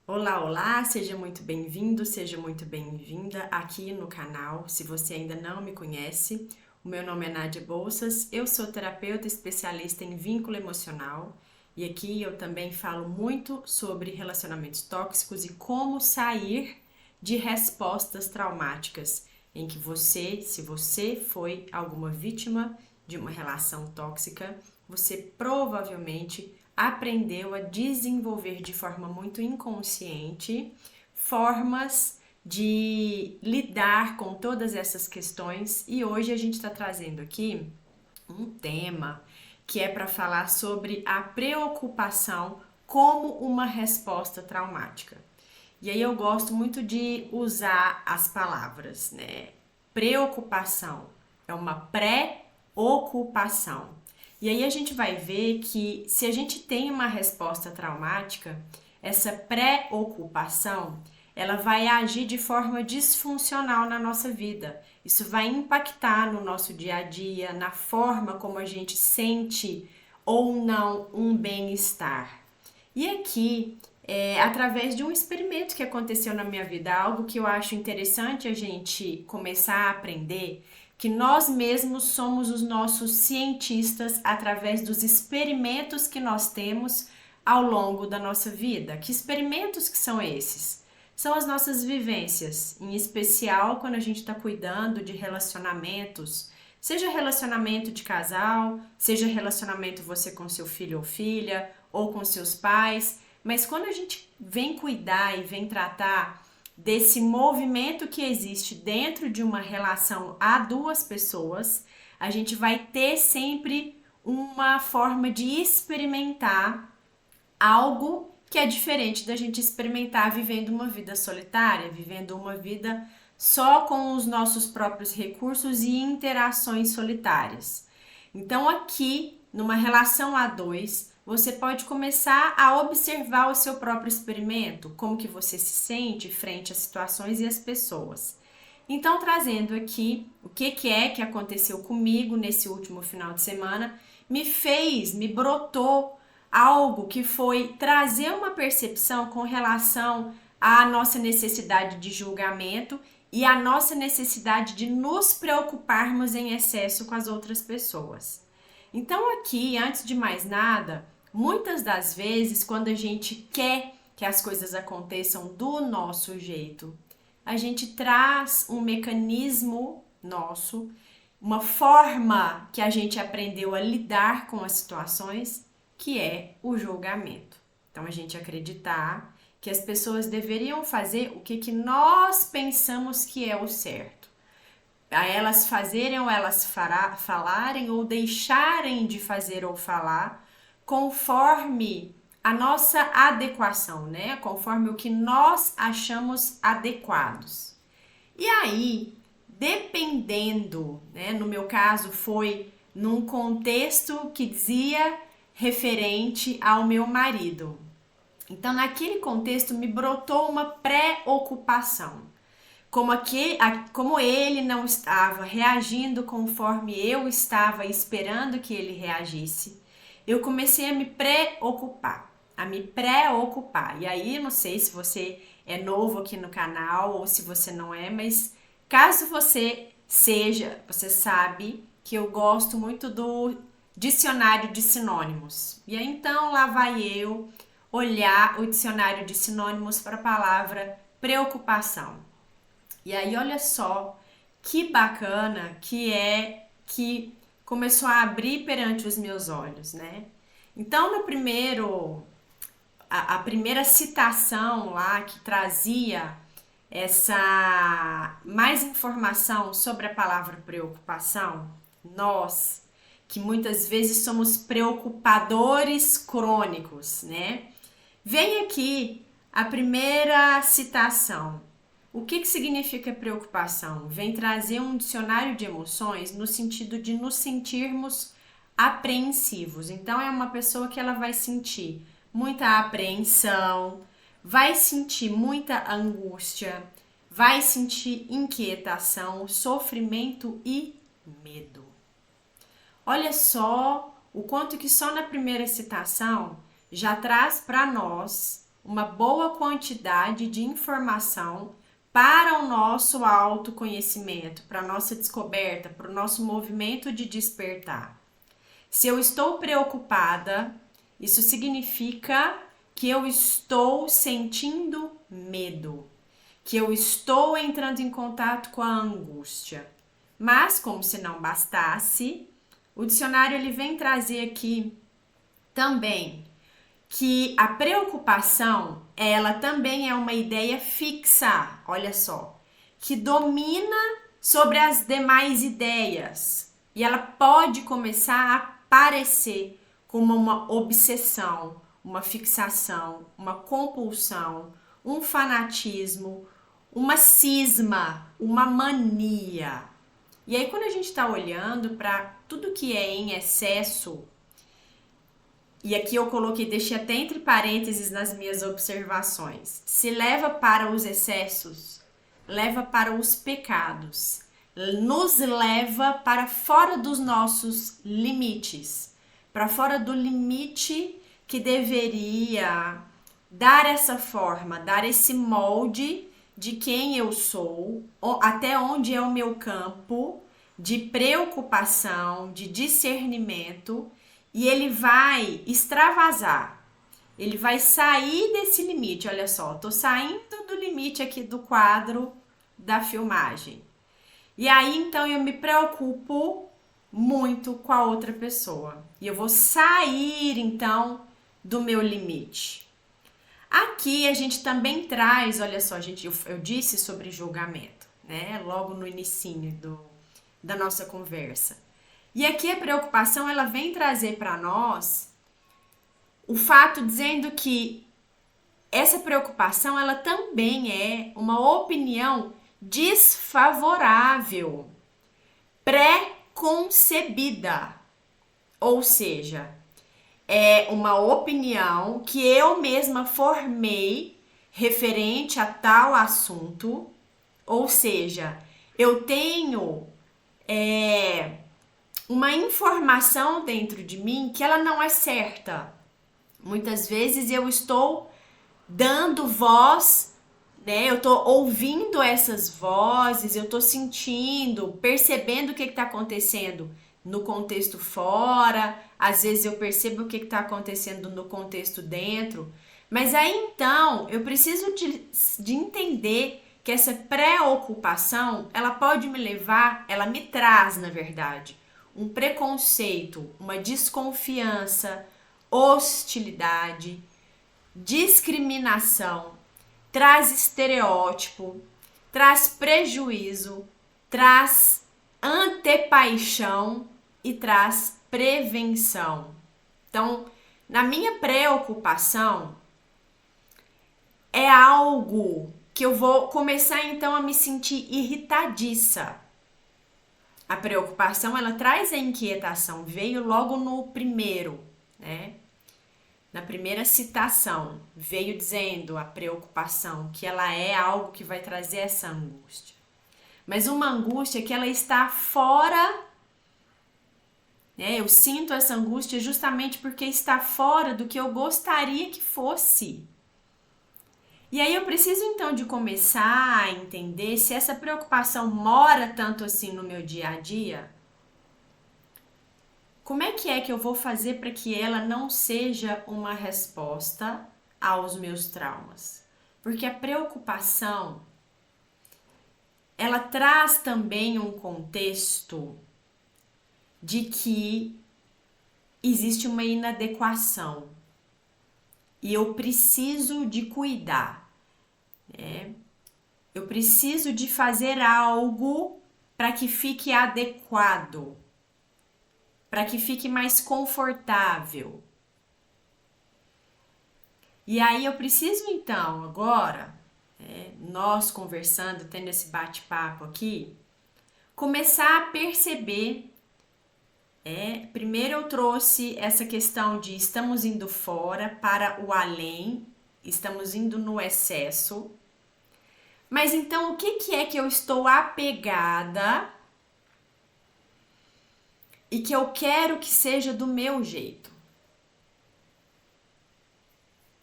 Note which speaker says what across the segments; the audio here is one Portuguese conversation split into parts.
Speaker 1: Olá, olá, seja muito bem-vindo, seja muito bem-vinda aqui no canal. Se você ainda não me conhece, o meu nome é Nádia Bolsas, eu sou terapeuta especialista em vínculo emocional e aqui eu também falo muito sobre relacionamentos tóxicos e como sair de respostas traumáticas em que se você foi alguma vítima de uma relação tóxica, você provavelmente aprendeu a desenvolver de forma muito inconsciente formas de lidar com todas essas questões. E hoje a gente está trazendo aqui um tema que é para falar sobre a preocupação como uma resposta traumática. E aí eu gosto muito de usar as palavras, né? Preocupação é uma pré-ocupação. E aí a gente vai ver que se a gente tem uma resposta traumática, essa preocupação, ela vai agir de forma disfuncional na nossa vida. Isso vai impactar no nosso dia a dia, na forma como a gente sente ou não um bem-estar. E aqui, através de um experimento que aconteceu na minha vida, algo que eu acho interessante a gente começar a aprender, que nós mesmos somos os nossos cientistas através dos experimentos que nós temos ao longo da nossa vida. Que experimentos que são esses? São as nossas vivências, em especial quando a gente está cuidando de relacionamentos, seja relacionamento de casal, seja relacionamento você com seu filho ou filha, ou com seus pais, mas quando a gente vem cuidar e vem tratar desse movimento que existe dentro de uma relação a duas pessoas, a gente vai ter sempre uma forma de experimentar algo que é diferente da gente experimentar vivendo uma vida solitária, vivendo uma vida só com os nossos próprios recursos e interações solitárias. Então, aqui, numa relação a dois, você pode começar a observar o seu próprio experimento, como que você se sente frente às situações e às pessoas. Então, trazendo aqui o que é que aconteceu comigo nesse último final de semana, me brotou algo que foi trazer uma percepção com relação à nossa necessidade de julgamento e à nossa necessidade de nos preocuparmos em excesso com as outras pessoas. Então, aqui, antes de mais nada, muitas das vezes, quando a gente quer que as coisas aconteçam do nosso jeito, a gente traz um mecanismo nosso, uma forma que a gente aprendeu a lidar com as situações, que é o julgamento. Então, a gente acreditar que as pessoas deveriam fazer o que nós pensamos que é o certo. A elas fazerem ou elas falarem ou deixarem de fazer ou falar conforme a nossa adequação, né? Conforme o que nós achamos adequados. E aí, dependendo, né? No meu caso foi num contexto que dizia referente ao meu marido. Então, naquele contexto me brotou uma preocupação. Como ele não estava reagindo conforme eu estava esperando que ele reagisse, eu comecei a me preocupar, E aí, não sei se você é novo aqui no canal ou se você não é, mas caso você seja, você sabe que eu gosto muito do dicionário de sinônimos. E aí, então, lá vai eu olhar o dicionário de sinônimos para a palavra preocupação. E aí, olha só que bacana que é que começou a abrir perante os meus olhos, né? Então, a primeira citação lá que trazia essa mais informação sobre a palavra preocupação, nós que muitas vezes somos preocupadores crônicos, né? Vem aqui a primeira citação. O que significa preocupação? Vem trazer um dicionário de emoções no sentido de nos sentirmos apreensivos. Então, é uma pessoa que ela vai sentir muita apreensão, vai sentir muita angústia, vai sentir inquietação, sofrimento e medo. Olha só o quanto que só na primeira citação já traz para nós uma boa quantidade de informação para o nosso autoconhecimento, para a nossa descoberta, para o nosso movimento de despertar. Se eu estou preocupada, isso significa que eu estou sentindo medo, que eu estou entrando em contato com a angústia. Mas, como se não bastasse, o dicionário ele vem trazer aqui também que a preocupação, ela também é uma ideia fixa, olha só, que domina sobre as demais ideias. E ela pode começar a aparecer como uma obsessão, uma fixação, uma compulsão, um fanatismo, uma cisma, uma mania. E aí, quando a gente está olhando para tudo que é em excesso, e aqui eu coloquei, deixei até entre parênteses nas minhas observações, se leva para os excessos, leva para os pecados, nos leva para fora dos nossos limites, para fora do limite que deveria dar essa forma, dar esse molde de quem eu sou, até onde é o meu campo de preocupação, de discernimento, e ele vai extravasar. Ele vai sair desse limite. Olha só, tô saindo do limite aqui do quadro da filmagem. E aí, então, eu me preocupo muito com a outra pessoa. E eu vou sair, então, do meu limite. Aqui a gente também traz, olha só, gente, eu disse sobre julgamento, né? Logo no inicinho da nossa conversa. E aqui a preocupação, ela vem trazer para nós o fato dizendo que essa preocupação, ela também é uma opinião desfavorável, pré-concebida. Ou seja, é uma opinião que eu mesma formei referente a tal assunto. Ou seja, eu tenho uma informação dentro de mim que ela não é certa. Muitas vezes eu estou dando voz, né? Eu estou ouvindo essas vozes, eu estou sentindo, percebendo o que está acontecendo no contexto fora. Às vezes eu percebo o que está acontecendo no contexto dentro. Mas aí então eu preciso de entender que essa preocupação, ela pode me levar, ela me traz, na verdade, um preconceito, uma desconfiança, hostilidade, discriminação, traz estereótipo, traz prejuízo, traz antepaixão e traz prevenção. Então, na minha preocupação, é algo que eu vou começar então a me sentir irritadiça. A preocupação, ela traz a inquietação, veio logo no primeiro, né? Na primeira citação, veio dizendo a preocupação, que ela é algo que vai trazer essa angústia. Mas uma angústia que ela está fora, né? Eu sinto essa angústia justamente porque está fora do que eu gostaria que fosse. E aí eu preciso então de começar a entender se essa preocupação mora tanto assim no meu dia a dia. Como é que eu vou fazer para que ela não seja uma resposta aos meus traumas? Porque a preocupação, ela traz também um contexto de que existe uma inadequação e eu preciso de cuidar, né? Eu preciso de fazer algo para que fique adequado, para que fique mais confortável. E aí eu preciso então agora, nós conversando, tendo esse bate-papo aqui, começar a perceber. Primeiro eu trouxe essa questão de estamos indo fora para o além, estamos indo no excesso. Mas então o que é que eu estou apegada e que eu quero que seja do meu jeito,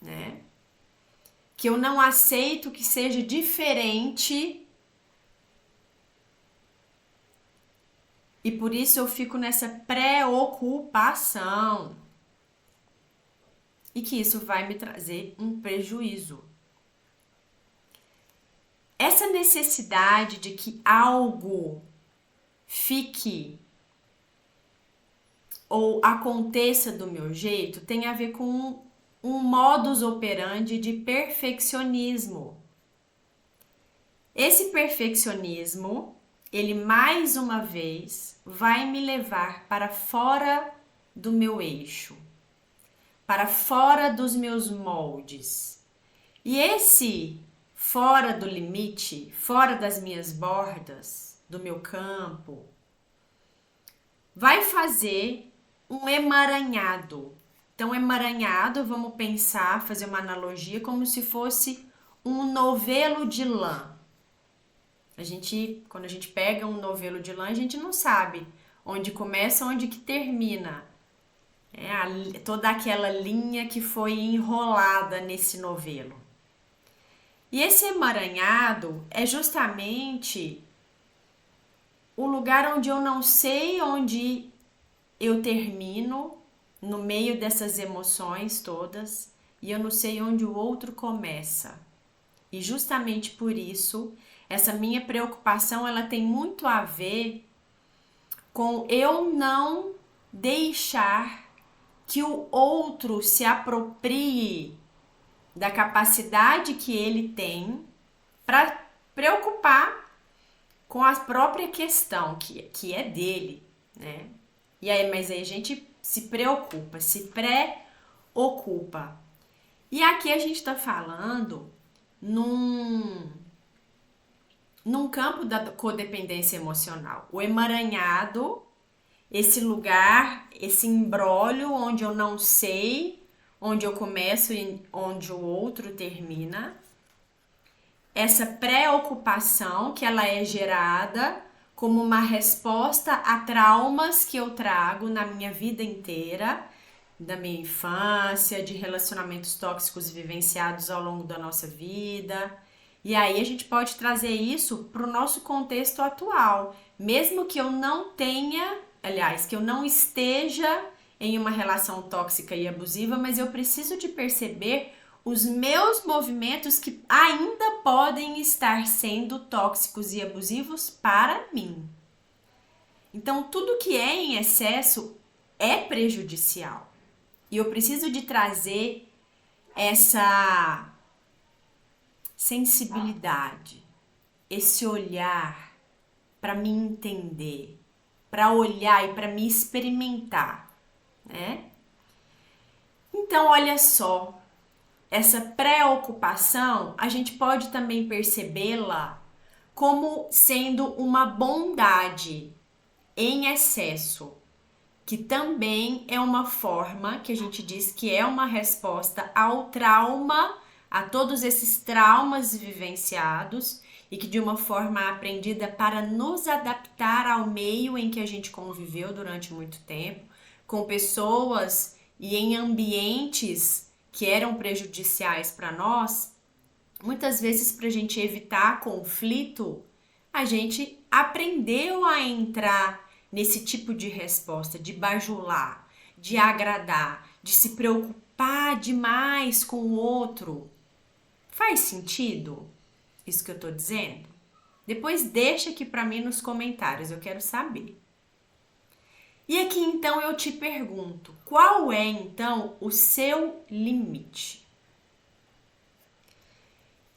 Speaker 1: né? que eu não aceito que seja diferente e por isso eu fico nessa preocupação e que isso vai me trazer um prejuízo. Essa necessidade de que algo fique ou aconteça do meu jeito tem a ver com um modus operandi de perfeccionismo. Esse perfeccionismo, ele mais uma vez vai me levar para fora do meu eixo, para fora dos meus moldes. E esse fora do limite, fora das minhas bordas, do meu campo, vai fazer um emaranhado. Então, emaranhado, vamos pensar, fazer uma analogia como se fosse um novelo de lã. Quando a gente pega um novelo de lã, a gente não sabe onde começa, onde que termina. Toda aquela linha que foi enrolada nesse novelo. E esse emaranhado é justamente o lugar onde eu não sei onde eu termino no meio dessas emoções todas e eu não sei onde o outro começa. E justamente por isso, essa minha preocupação, ela tem muito a ver com eu não deixar que o outro se aproprie da capacidade que ele tem para preocupar com a própria questão que é dele, né? E aí, mas aí a gente se preocupa, se preocupa. E aqui a gente está falando num campo da codependência emocional. O emaranhado, esse lugar, esse imbróglio onde eu não sei onde eu começo e onde o outro termina. Essa preocupação que ela é gerada como uma resposta a traumas que eu trago na minha vida inteira, da minha infância, de relacionamentos tóxicos vivenciados ao longo da nossa vida. E aí a gente pode trazer isso para o nosso contexto atual, mesmo que eu não tenha, aliás, que eu não esteja em uma relação tóxica e abusiva, mas eu preciso de perceber os meus movimentos que ainda podem estar sendo tóxicos e abusivos para mim. Então, tudo que é em excesso é prejudicial. E eu preciso de trazer essa sensibilidade, esse olhar para me entender, para olhar e para me experimentar, né? Então, olha só, essa preocupação, a gente pode também percebê-la como sendo uma bondade em excesso, que também é uma forma que a gente diz que é uma resposta ao trauma, a todos esses traumas vivenciados e que de uma forma aprendida para nos adaptar ao meio em que a gente conviveu durante muito tempo, com pessoas e em ambientes que eram prejudiciais para nós, muitas vezes para a gente evitar conflito, a gente aprendeu a entrar nesse tipo de resposta, de bajular, de agradar, de se preocupar demais com o outro. Faz sentido isso que eu tô dizendo? Depois deixa aqui para mim nos comentários, eu quero saber. E aqui então eu te pergunto, qual é então o seu limite?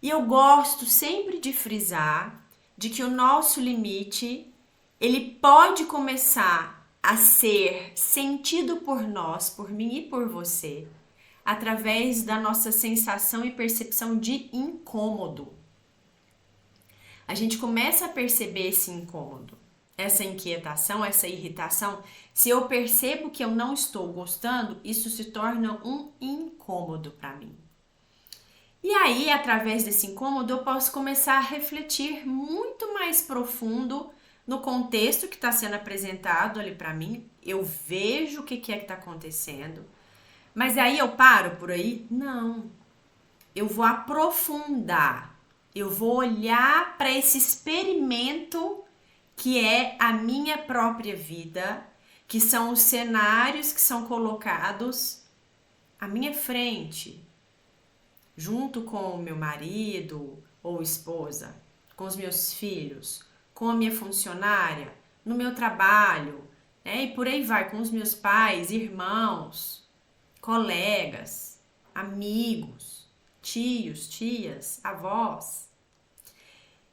Speaker 1: E eu gosto sempre de frisar de que o nosso limite, ele pode começar a ser sentido por nós, por mim e por você, através da nossa sensação e percepção de incômodo. A gente começa a perceber esse incômodo, essa inquietação, essa irritação. Se eu percebo que eu não estou gostando, isso se torna um incômodo para mim. E aí, através desse incômodo, eu posso começar a refletir muito mais profundo no contexto que está sendo apresentado ali para mim. Eu vejo o que é que está acontecendo. Mas aí eu paro por aí? Não. eu vou aprofundar, eu vou olhar para esse experimento que é a minha própria vida, que são os cenários que são colocados à minha frente, junto com o meu marido ou esposa, com os meus filhos, com a minha funcionária, no meu trabalho, né? E por aí vai, com os meus pais, irmãos, colegas, amigos, tios, tias, avós.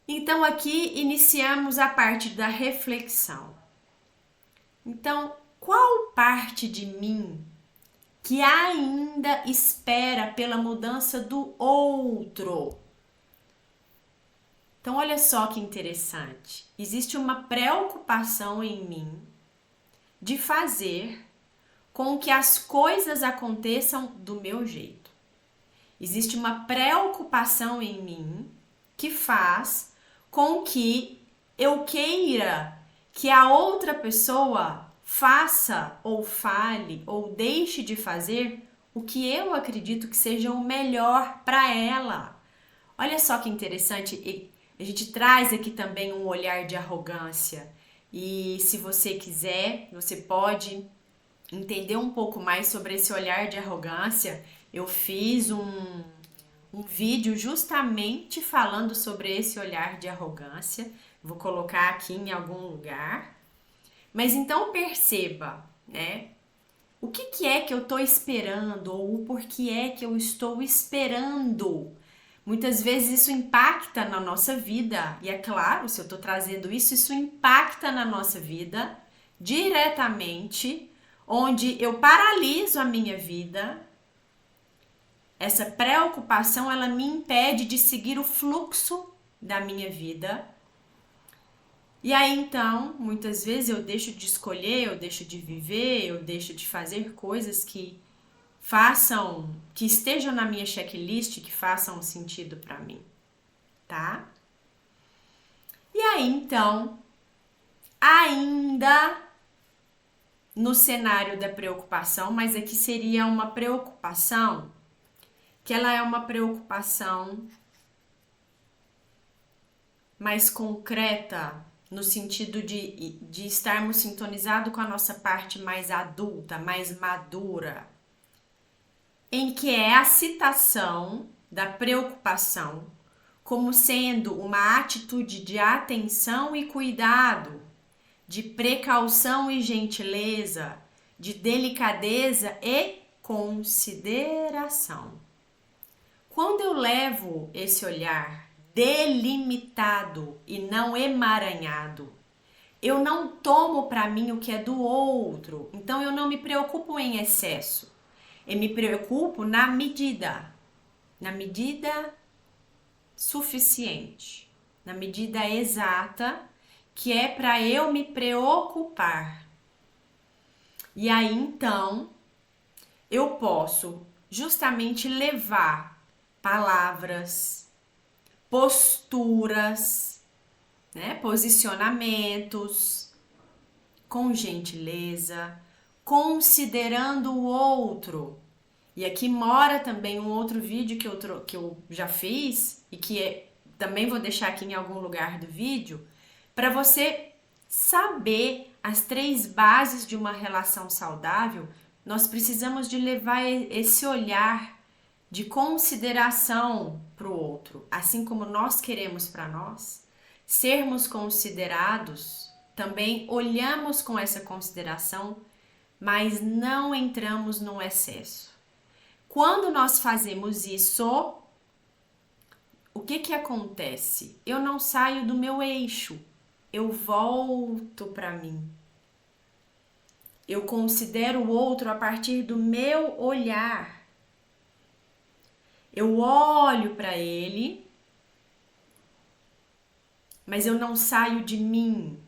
Speaker 1: Então aqui iniciamos a parte da reflexão. Então, qual parte de mim que ainda espera pela mudança do outro? Então, olha só que interessante. Existe uma preocupação em mim de fazer com que as coisas aconteçam do meu jeito. Existe uma preocupação em mim que faz com que eu queira que a outra pessoa faça ou fale ou deixe de fazer o que eu acredito que seja o melhor para ela. Olha só que interessante, a gente traz aqui também um olhar de arrogância. E se você quiser, você pode entender um pouco mais sobre esse olhar de arrogância. Eu fiz um vídeo justamente falando sobre esse olhar de arrogância. Vou colocar aqui em algum lugar. Mas então perceba, né? O que é que eu estou esperando ou o porquê é que eu estou esperando? Muitas vezes isso impacta na nossa vida. E é claro, se eu estou trazendo isso, isso impacta na nossa vida diretamente, onde eu paraliso a minha vida. Essa preocupação, ela me impede de seguir o fluxo da minha vida. E aí, então, muitas vezes eu deixo de escolher, eu deixo de viver, eu deixo de fazer coisas que estejam na minha checklist, que façam sentido para mim, tá? E aí, então, ainda no cenário da preocupação, mas aqui seria uma preocupação que ela é uma preocupação mais concreta, no sentido de estarmos sintonizados com a nossa parte mais adulta, mais madura, em que é a citação da preocupação como sendo uma atitude de atenção e cuidado, de precaução e gentileza, de delicadeza e consideração. Quando eu levo esse olhar delimitado e não emaranhado, eu não tomo para mim o que é do outro, então eu não me preocupo em excesso, eu me preocupo na medida suficiente, na medida exata, que é para eu me preocupar. E aí então eu posso justamente levar palavras, posturas, né, posicionamentos com gentileza, considerando o outro. E aqui mora também um outro vídeo que eu já fiz e que também vou deixar aqui em algum lugar do vídeo, para você saber as 3 bases de uma relação saudável. Nós precisamos de levar esse olhar de consideração para o outro, assim como nós queremos para nós. Sermos considerados, também olhamos com essa consideração, mas não entramos no excesso. Quando nós fazemos isso, o que acontece? Eu não saio do meu eixo, eu volto para mim. Eu considero o outro a partir do meu olhar. Eu olho para ele, mas eu não saio de mim.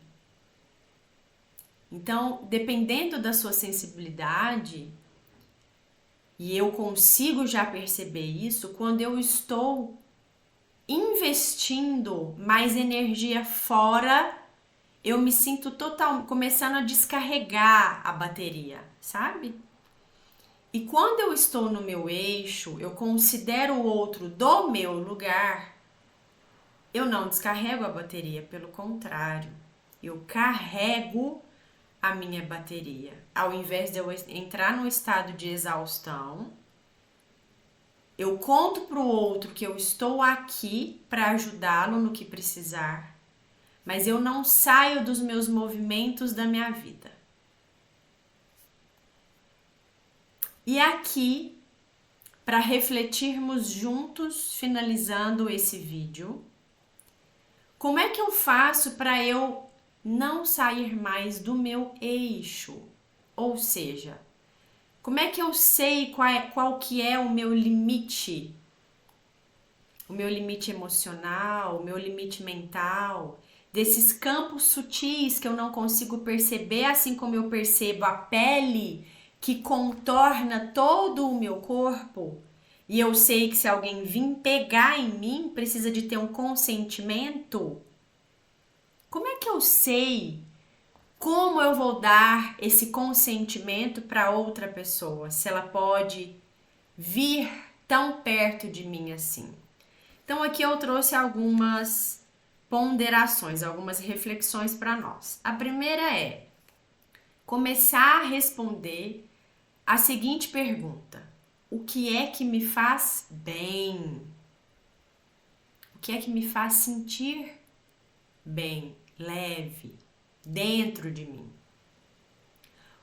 Speaker 1: Então, dependendo da sua sensibilidade, e eu consigo já perceber isso quando eu estou investindo mais energia fora, eu me sinto começando a descarregar a bateria, sabe? E quando eu estou no meu eixo, eu considero o outro do meu lugar, eu não descarrego a bateria, pelo contrário, eu carrego a minha bateria. Ao invés de eu entrar num estado de exaustão, eu conto para o outro que eu estou aqui para ajudá-lo no que precisar, mas eu não saio dos meus movimentos da minha vida. E aqui, para refletirmos juntos, finalizando esse vídeo, como é que eu faço para eu não sair mais do meu eixo? Ou seja, como é que eu sei qual que é o meu limite? O meu limite emocional, o meu limite mental, desses campos sutis que eu não consigo perceber, assim como eu percebo a pele que contorna todo o meu corpo, e eu sei que se alguém vir pegar em mim, precisa de ter um consentimento. Como é que eu sei como eu vou dar esse consentimento para outra pessoa, se ela pode vir tão perto de mim assim? Então aqui eu trouxe algumas ponderações, algumas reflexões para nós. A primeira é começar a responder a seguinte pergunta: o que é que me faz bem? O que é que me faz sentir bem, leve, dentro de mim?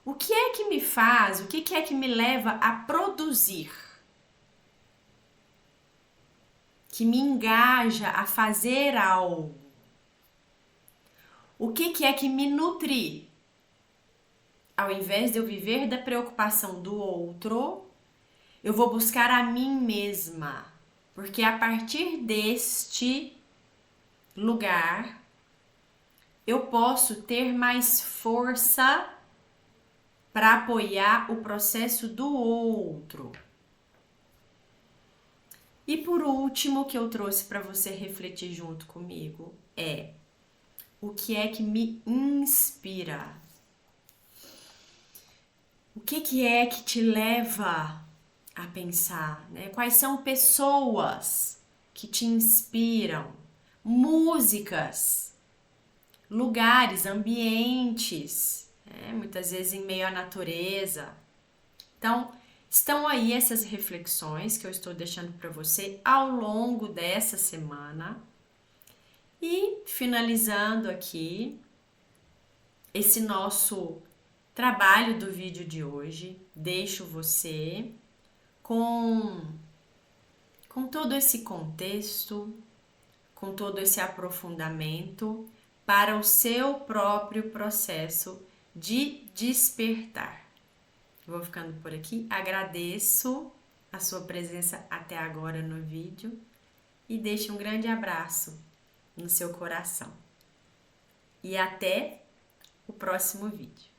Speaker 1: O que é que me faz, o que é que me leva a produzir? Que me engaja a fazer algo? O que é que me nutre? Ao invés de eu viver da preocupação do outro, eu vou buscar a mim mesma, porque a partir deste lugar eu posso ter mais força para apoiar o processo do outro. E por último, que eu trouxe para você refletir junto comigo é: o que é que me inspira? O que é que te leva a pensar, né? Quais são pessoas que te inspiram? Músicas, lugares, ambientes, né? Muitas vezes em meio à natureza. Então, estão aí essas reflexões que eu estou deixando para você ao longo dessa semana. E finalizando aqui esse nosso trabalho do vídeo de hoje, deixo você com todo esse contexto, com todo esse aprofundamento para o seu próprio processo de despertar. Vou ficando por aqui, agradeço a sua presença até agora no vídeo e deixo um grande abraço no seu coração. E até o próximo vídeo.